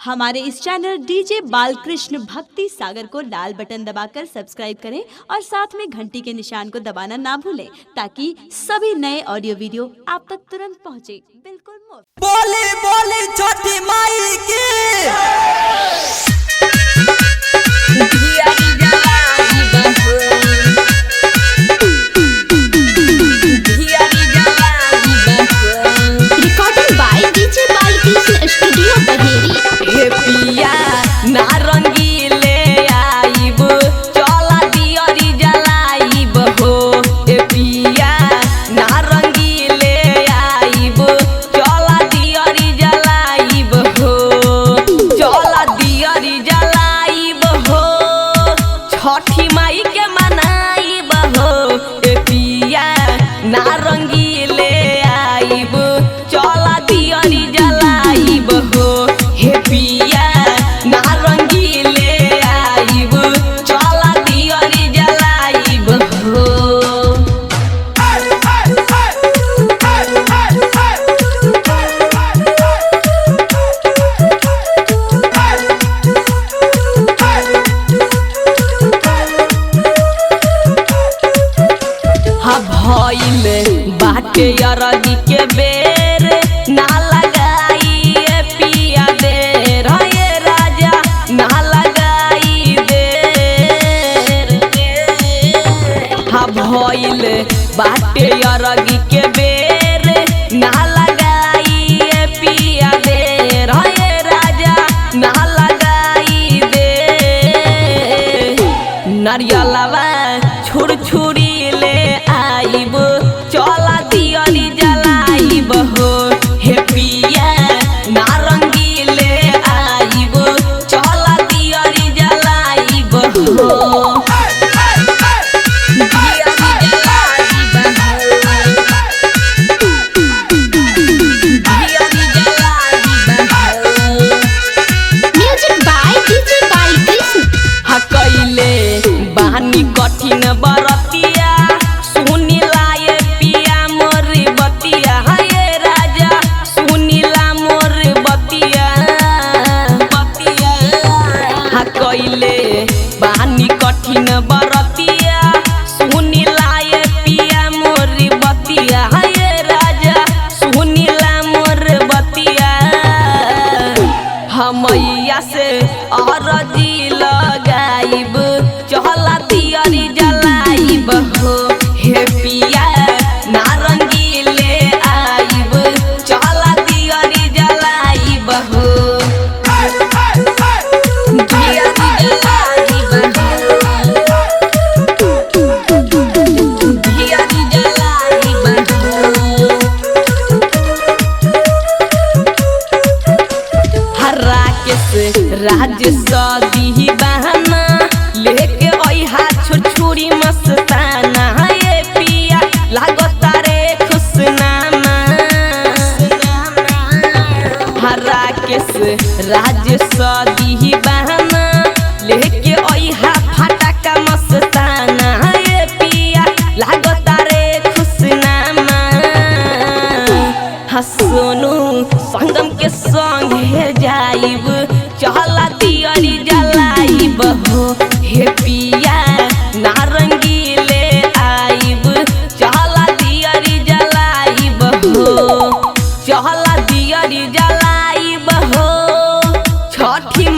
हमारे इस channel DJ Balkrishna भक्ति सागर को लाल बटन दबाकर सब्सक्राइब करें और साथ में घंटी के निशान को दबाना ना भूलें ताकि सभी नए ऑडियो वीडियो आप तक तुरंत पहुंचे। बिल्कुल मुफ्त। बोली बोली छोटी माई की recording by DJ Balkrishna studio Baheri. हे पिया नारंगी ले आइब चला दियरी जलाइब हो। हे पिया नारंगी ले आइब चला दियरी जलाइब हो। चला दियरी जलाइब हो छठी माई के मनाइब हो। हे पिया नारंगी ले आइब चला दियरी जलाइब हो। हे पिया नारंगी ले आइब चला दियरी जलाइब हो। हा भइल बाटे अरदी के बेर ना लगाई ए पिया देर। हे राजा ना लगाई देर। हा भइल बाटे अरदी के बेर ना लगाई ए पिया देर। हे राजा ना लगाई देर। नारियलवा छुर छुरी ले आइब चला दियरी जलाइब हो। हे पिया नारंगी ले आइब चला दियरी जलाइब हो। दियरी जलाइब हो। दियरी जलाइब हो। Music by DJ Balkrishna. हा कइले बानी कठिन बरतिया सुनिला ये पिया मोर बतिया। हे राजा सुनिला मोर बतिया बतिया। हा कइले बानी कठिन बरतिया सुनिला ये पिया मोर बतिया। हे राजा सुनिला मोर बतिया। हमैया से अरजी लगाइब चला दियरी जलाइब हो। हे पिया नारंगी ले आइब चला दियरी जलाइब हो। दियरी जलाइब हो। दियरी जलाइब हो। हर्रा के राज सदी बहाना लेके ओहा छुरछुरी मस्ताना। ये पिया लागता रे खुशनामा। हर्रा के राज सदी बहाना लेके ओहा फटाका मस्ताना। ये पिया लागता रे खुशनामा। सोनू संगम के संगे जाइब चला दियरी जलाइब हो। हे पिया नारंगी ले आइब चला दियरी जलाइब हो। चला दियरी जलाइब हो छठी